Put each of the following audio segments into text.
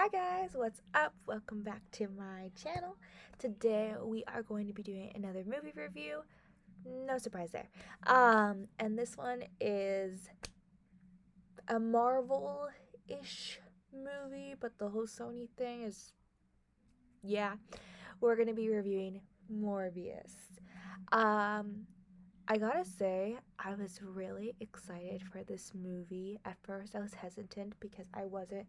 Hi guys, what's up? Welcome back to my channel. Today we are going to be doing another movie review. No surprise there. And this one is a Marvel-ish movie, but the whole Sony thing is, yeah. We're gonna be reviewing Morbius. Um, I gotta say, I was really excited for this movie. At first, I was hesitant because I wasn't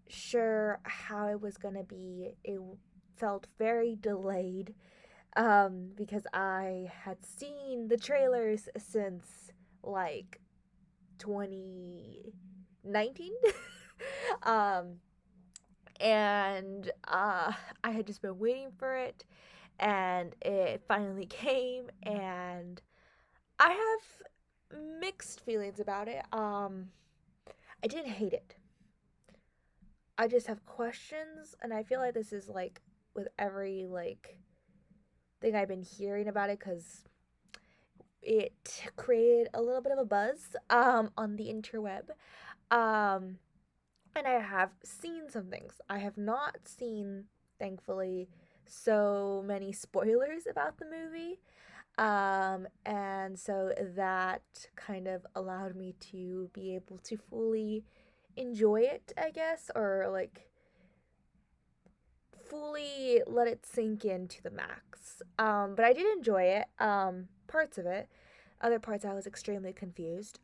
sure how it was gonna be. It felt very delayed because I had seen the trailers since like 2019. um, and I had just been waiting for it, and it finally came, and I have mixed feelings about it. I didn't hate it. I just have questions, and I feel like this is like with every like thing I've been hearing about it because it created a little bit of a buzz on the interweb. Um, and I have seen some things. I have not seen, thankfully, so many spoilers about the movie. And so that kind of allowed me to be able to fully enjoy it, I guess, or like fully let it sink into the max. But I did enjoy it. Parts of it. Other parts I was extremely confused.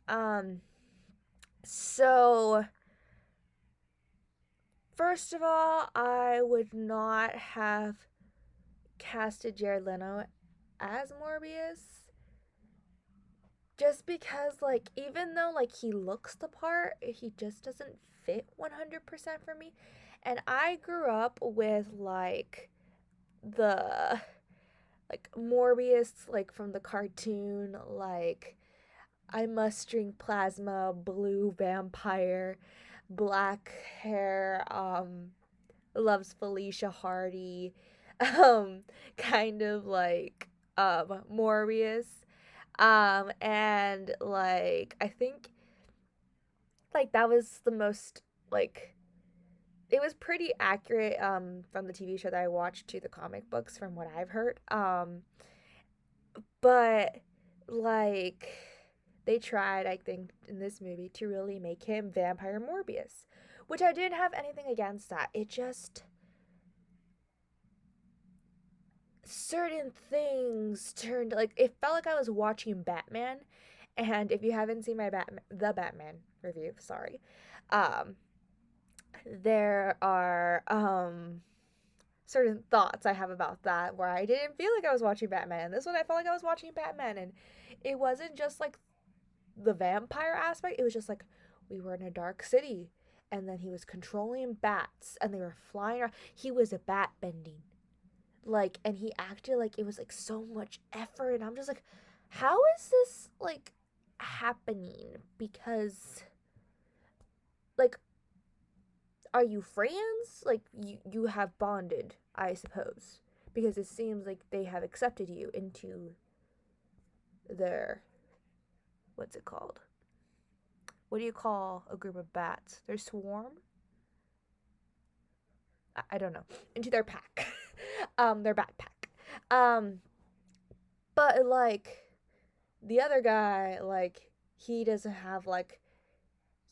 So first of all, I would not have casted Jared Leto as Morbius. Just because, like, even though, like, he looks the part, he just doesn't fit 100% for me. And I grew up with, like, the like Morbius, like from the cartoon, like I must drink plasma, blue vampire, black hair, loves Felicia Hardy, um, kind of like Morbius. And like I think like that was the most like it was pretty accurate from the TV show that I watched to the comic books from what I've heard. But like they tried, I think, in this movie to really make him Vampire Morbius, which I didn't have anything against that. It just certain things turned like it felt like I was watching Batman. And if you haven't seen my Batman review, sorry, um, there are certain thoughts I have about that where I didn't feel like I was watching Batman. And this one I felt like I was watching Batman, and it wasn't just like the vampire aspect. It was just like we were in a dark city, and then he was controlling bats, and they were flying around. He was a bat bending, like, and he acted like it was like so much effort, and I'm just like, how is this like happening? Because like, are you friends? Like, you have bonded, I suppose, because it seems like they have accepted you into their what's it called? What do you call a group of bats? Their swarm? I don't know. Into their pack. Their backpack. Um, but like the other guy, like he doesn't have like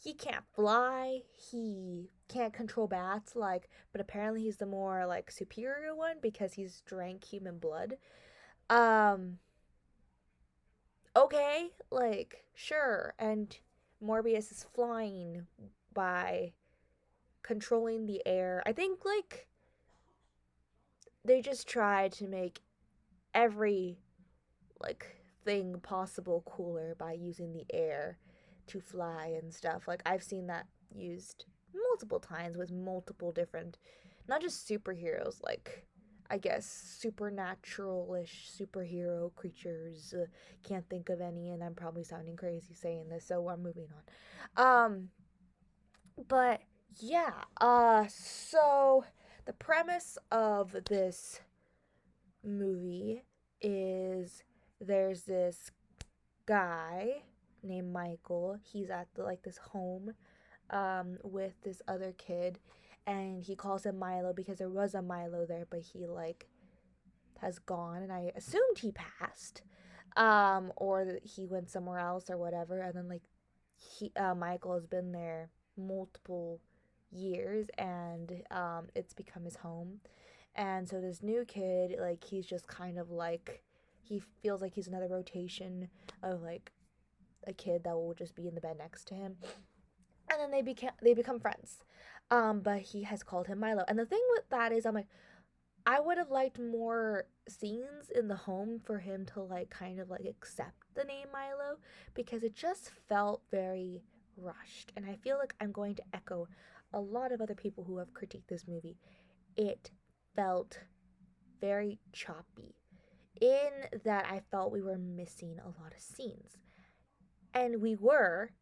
he can't fly, he can't control bats, like, but apparently he's the more like superior one because he's drank human blood. Um, okay, like sure, and Morbius is flying by controlling the air. I think like they just tried to make every like thing possible cooler by using the air to fly and stuff. Like I've seen that used multiple times with multiple different not just superheroes, like I guess supernatural-ish superhero creatures. Can't think of any, and I'm probably sounding crazy saying this, so I'm moving on. But yeah, so the premise of this movie is there's this guy named Michael. He's at the, like this home with this other kid, and he calls him Milo because there was a Milo there, but he like has gone, and I assumed he passed, or that he went somewhere else or whatever. And then like Michael has been there multiple years, and it's become his home. And so this new kid, like he's just kind of like he feels like he's another rotation of like a kid that will just be in the bed next to him. And then they become friends. But he has called him Milo. And the thing with that is I'm like, I would have liked more scenes in the home for him to like kind of like accept the name Milo, because it just felt very rushed. And I feel like I'm going to echo a lot of other people who have critiqued this movie. It felt very choppy, in that I felt we were missing a lot of scenes. And we were,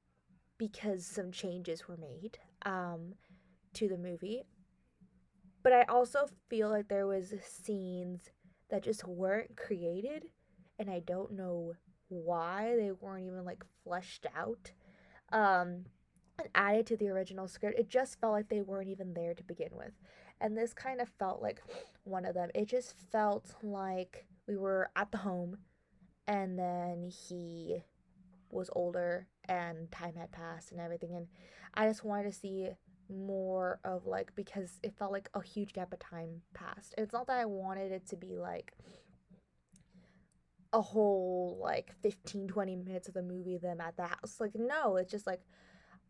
because some changes were made to the movie. But I also feel like there was scenes that just weren't created, and I don't know why they weren't even like fleshed out um and added to the original script. It just felt like they weren't even there to begin with. And this kind of felt like one of them. It just felt like we were at the home, and then he was older and time had passed and everything, and I just wanted to see more of like, because it felt like a huge gap of time passed. It's not that I wanted it to be like a whole like 15-20 minutes of the movie them at the house. Like no, it's just like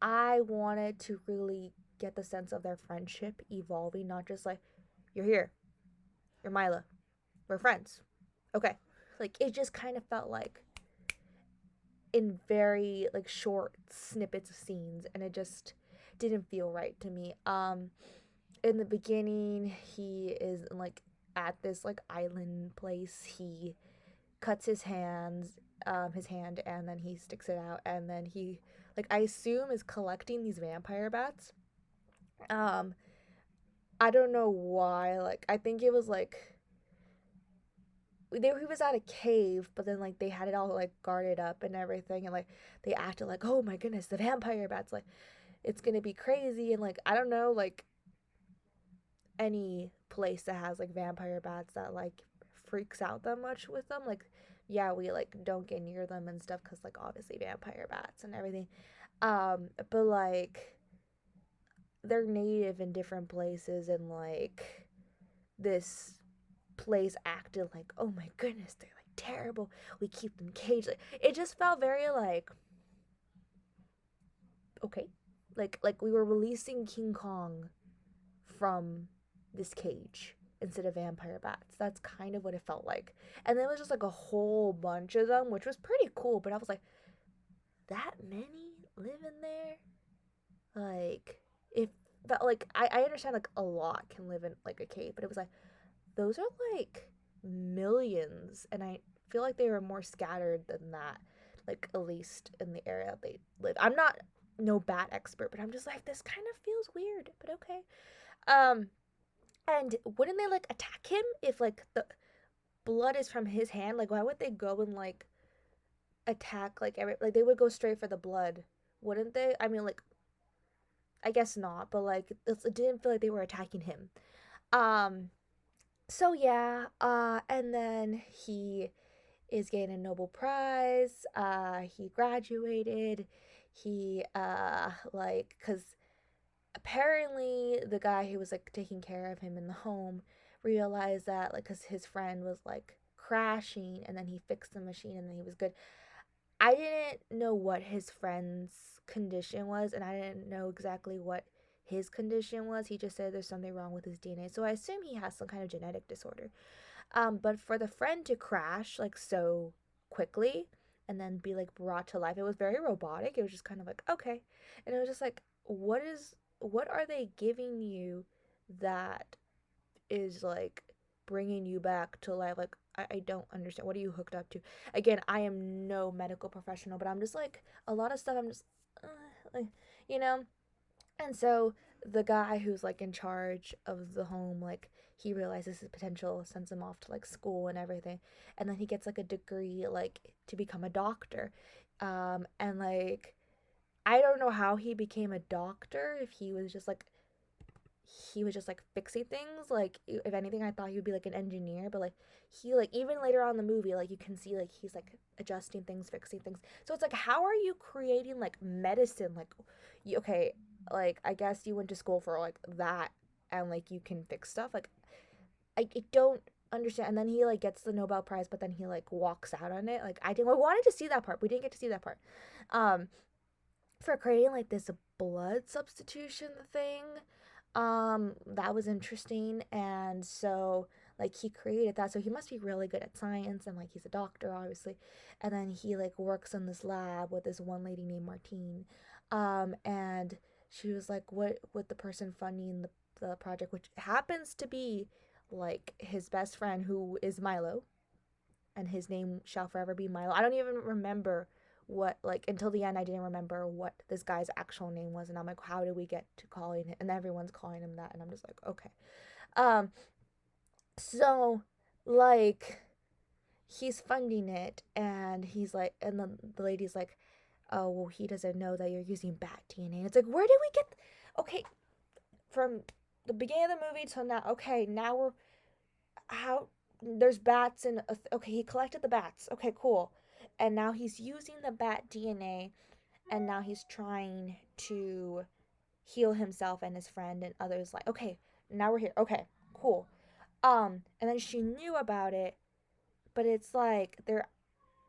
I wanted to really get the sense of their friendship evolving, not just like you're here, you're Mila, we're friends, okay. Like it just kind of felt like in very like short snippets of scenes, and it just didn't feel right to me. In the beginning, he is like at this like island place. He cuts his hand, and then he sticks it out, and then he, like, I assume is collecting these vampire bats. um I don't know why. Like I think it was like he was at a cave, but then like they had it all like guarded up and everything, and like they acted like, oh my goodness, the vampire bats, like it's gonna be crazy. And like I don't know, like any place that has like vampire bats that like freaks out that much with them. Like yeah, we like don't get near them and stuff because like obviously vampire bats and everything. But like they're native in different places, and like this place acted like, oh my goodness, they're like terrible, we keep them caged. Like, it just felt very like, okay, like we were releasing King Kong from this cage instead of vampire bats. That's kind of what it felt like. And there was just like a whole bunch of them, which was pretty cool, but I was like, that many live in there? Like if but like I understand like a lot can live in like a cave, but it was like those are like millions, and I feel like they were more scattered than that, like at least in the area they live. I'm not no bat expert, but I'm just like, this kind of feels weird, but okay. um and wouldn't they like attack him if like the blood is from his hand? Like why would they go and like attack like every, like they would go straight for the blood, wouldn't they? I mean, like I guess not, but like it didn't feel like they were attacking him. um so yeah, and then he is getting a Nobel Prize. He graduated. He like, cuz apparently the guy who was like taking care of him in the home realized that, like, cuz his friend was like crashing, and then he fixed the machine and then he was good. I didn't know what his friend's condition was, and I didn't know exactly what his condition was. He just said there's something wrong with his DNA. So I assume he has some kind of genetic disorder. But for the friend to crash like so quickly and then be like brought to life, it was very robotic. It was just kind of like, okay. And it was just like, what are they giving you that is like bringing you back to life? Like I don't understand. What are you hooked up to? Again, I am no medical professional, but I'm just like a lot of stuff. I'm just like, you know. And so the guy who's like in charge of the home, like he realizes his potential, sends him off to like school and everything, and then he gets like a degree like to become a doctor. And like I don't know how he became a doctor, if he was just like he was just like fixing things. Like if anything, I thought he would be like an engineer, but like he like even later on in the movie, like you can see like he's like adjusting things, fixing things. So it's like, how are you creating like medicine? Like, okay, like I guess you went to school for like that, and like you can fix stuff. Like I don't understand. And then he like gets the Nobel Prize, but then he like walks out on it. Like I wanted to see that part. We didn't get to see that part. Um, for creating like this blood substitution thing, that was interesting. And so like he created that, so he must be really good at science, and like he's a doctor obviously. And then he like works in this lab with this one lady named Martine. And she was like, what the person funding the project, which happens to be like his best friend, who is Milo, and his name shall forever be Milo. I don't even remember what, like, until the end I didn't remember what this guy's actual name was, and I'm like, how did we get to calling it? And everyone's calling him that, and I'm just like, okay. Um so like he's funding it, and he's like, and the lady's like, oh well, he doesn't know that you're using bat DNA. And it's like, where did we get okay, from the beginning of the movie till now, okay, now we're, how, there's bats and okay, he collected the bats, okay, cool, and now he's using the bat DNA, and now he's trying to heal himself and his friend and others, like, okay, now we're here, okay, cool. And then she knew about it, but it's like they're,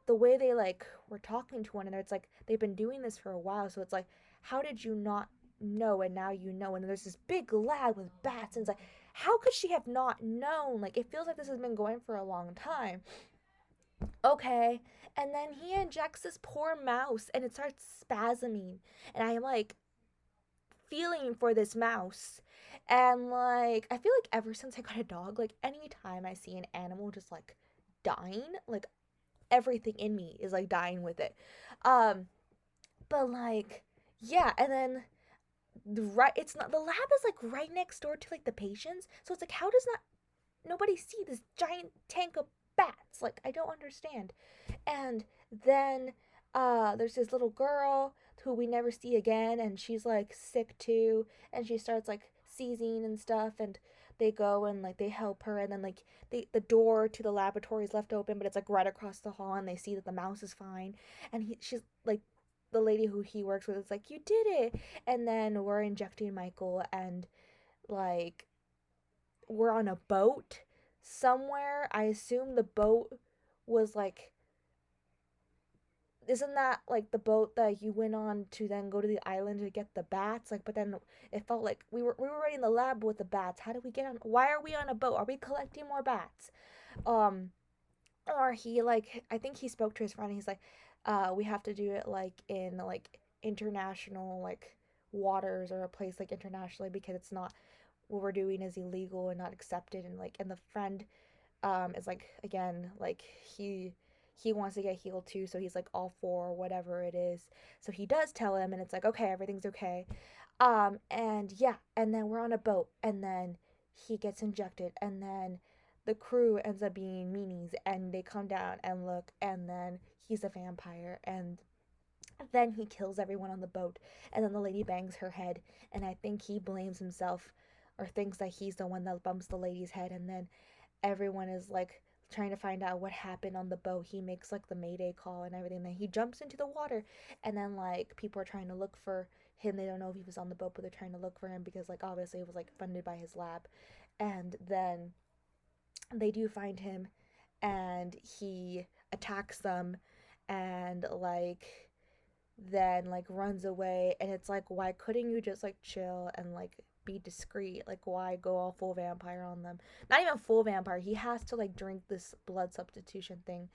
the way they like were talking to one another, it's like they've been doing this for a while, so it's like, how did you not know and now you know? And there's this big lab with bats, and it's like, how could she have not known? Like it feels like this has been going for a long time. Okay. And then he injects this poor mouse, and it starts spasming, and I am like feeling for this mouse. And like I feel like ever since I got a dog, like anytime I see an animal just like dying, like everything in me is like dying with it. Um, but like, yeah, and then right, it's not, the lab is like right next door to like the patients, so it's like, how does not nobody see this giant tank of bats? Like I don't understand. And then there's this little girl who we never see again, and she's like sick too, and she starts like seizing and stuff, and they go and like they help her, and then like the door to the laboratory is left open, but it's like right across the hall, and they see that the mouse is fine, and she's like, the lady who he works with is like, you did it. And then we're injecting Michael, and like we're on a boat somewhere. I assume the boat was like, isn't that like the boat that you went on to then go to the island to get the bats? Like, but then it felt like we were already in the lab with the bats. How did we get on? Why are we on a boat? Are we collecting more bats? Um, or he like, I think he spoke to his friend. And he's like, we have to do it like in like international like waters, or a place like internationally, because it's not, what we're doing is illegal and not accepted. And like, and the friend is like, again, like he wants to get healed too, so he's like all for whatever it is. So he does tell him, and it's like, okay, everything's okay. And yeah, and then we're on a boat, and then he gets injected, and then the crew ends up being meanies, and they come down and look, and then he's a vampire, and then he kills everyone on the boat, and then the lady bangs her head, and I think he blames himself, or thinks that he's the one that bumps the lady's head, and then everyone is like trying to find out what happened on the boat. He makes like the mayday call and everything. Then he jumps into the water, and then like people are trying to look for him. They don't know if he was on the boat, but they're trying to look for him because like obviously it was like funded by his lab. And then they do find him, and he attacks them, and like then like runs away. And it's like, why couldn't you just like chill and like be discreet? Like why go all full vampire on them? Not even full vampire, he has to like drink this blood substitution thing,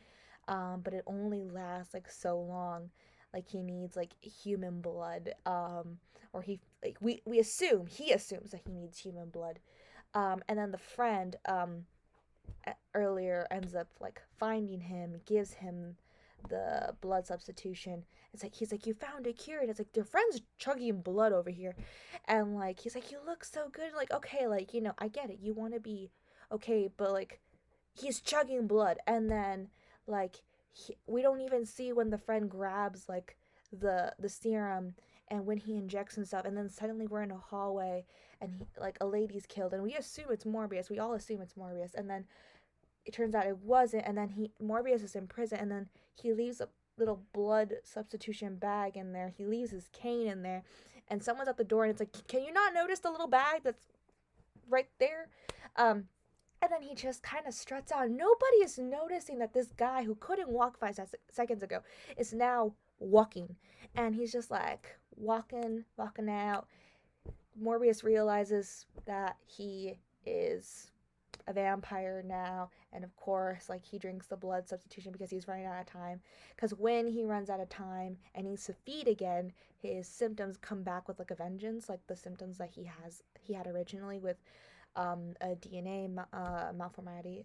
but it only lasts like so long. Like he needs like human blood, or he like, we assume he assumes that he needs human blood. And then the friend earlier ends up like finding him, gives him the blood substitution. It's like, he's like, you found a cure, and it's like, their friend's chugging blood over here, and like he's like, you look so good. Like, okay, like, you know, I get it, you want to be okay, but like he's chugging blood. And then like we don't even see when the friend grabs like the serum, and when he injects himself, and then suddenly we're in a hallway, and like a lady's killed, and we assume it's Morbius. We all assume it's Morbius, and then it turns out it wasn't, and then Morbius is in prison, and then he leaves a little blood substitution bag in there. He leaves his cane in there, and someone's at the door, and it's like, can you not notice the little bag that's right there? And then he just kind of struts out. Nobody is noticing that this guy who couldn't walk 5 seconds ago is now walking. And he's just like walking out. Morbius realizes that he is a vampire now. And of course, like, he drinks the blood substitution because he's running out of time. Because when he runs out of time and needs to feed again, his symptoms come back with like a vengeance, like the symptoms that he had originally with a DNA malformity.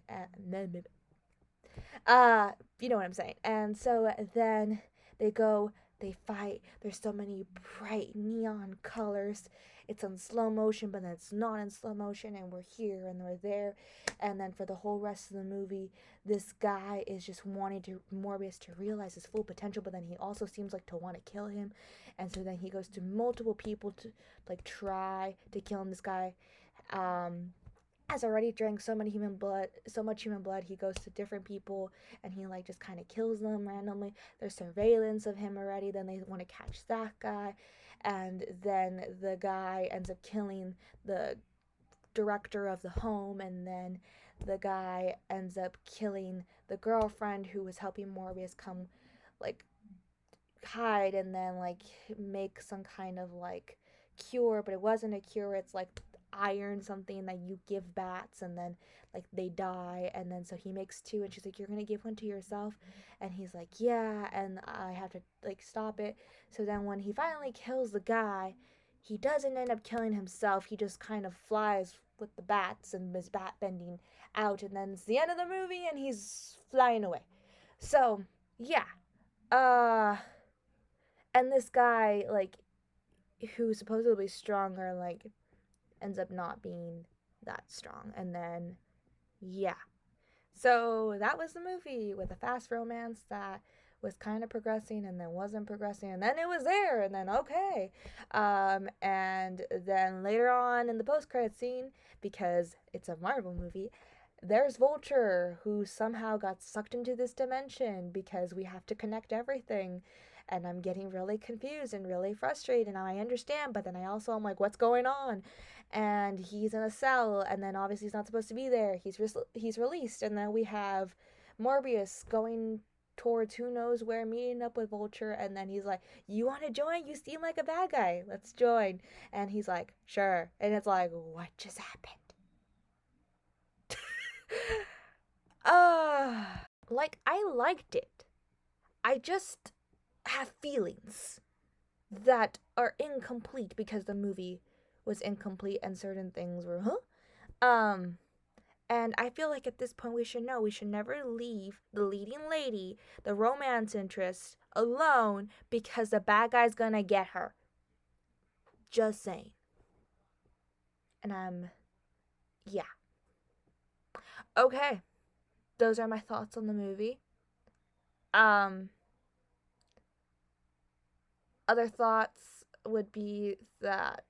You know what I'm saying. And so then they go, they fight. There's so many bright neon colors. It's in slow motion, but then it's not in slow motion, and we're here and we're there. And then for the whole rest of the movie, this guy is just wanting Morbius to realize his full potential, but then he also seems like to want to kill him. And so then he goes to multiple people to like try to kill him. This guy has already drank so much human blood. He goes to different people and he like just kind of kills them randomly. There's surveillance of him already. Then they want to catch that guy, and then the guy ends up killing the director of the home, and then the guy ends up killing the girlfriend who was helping Morbius come like hide and then like make some kind of like cure, but it wasn't a cure. It's like iron something that you give bats, and then like they die, and then so he makes two, and she's like, you're gonna give one to yourself, and he's like, yeah, and I have to like stop it. So then when he finally kills the guy, he doesn't end up killing himself. He just kind of flies with the bats and his bat bending out, and then it's the end of the movie and he's flying away. So yeah, uh and this guy, like, who's supposedly stronger, like, ends up not being that strong. And then, yeah. So that was the movie with a fast romance that was kind of progressing and then wasn't progressing, and then it was there, and then okay. And then later on in the post-credit scene, because it's a Marvel movie, there's Vulture, who somehow got sucked into this dimension because we have to connect everything. And I'm getting really confused and really frustrated. Now I understand, but then I also am like, what's going on? And he's in a cell, and then obviously he's not supposed to be there. He's released, and then we have Morbius going towards who knows where, meeting up with Vulture, and then he's like, you want to join? You seem like a bad guy. Let's join. And he's like, sure. And it's like, what just happened? uh like, I liked it. I just have feelings that are incomplete because the movie was incomplete and certain things were and I feel like at this point we should know we should never leave the leading lady, the romance interest, alone because the bad guy's gonna get her. Just saying. And yeah. Okay. Those are my thoughts on the movie. Other thoughts would be that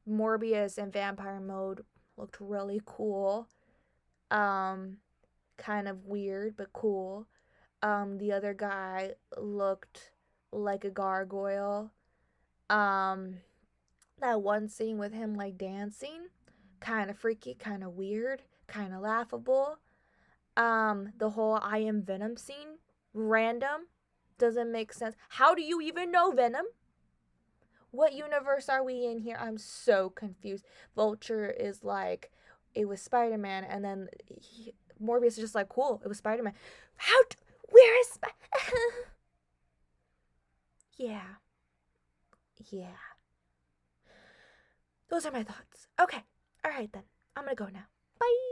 Morbius in vampire mode looked really cool. Kind of weird, but cool. The other guy looked like a gargoyle. That one scene with him like dancing, kind of freaky, kind of weird, kind of laughable. The whole I am Venom scene, random, doesn't make sense. How do you even know Venom? What universe are we in here? I'm so confused. Vulture is like, it was Spider-Man, and then Morbius is just like, cool, it was Spider-Man. Where is Yeah. Yeah. Those are my thoughts. Okay. All right then. I'm gonna go now. Bye.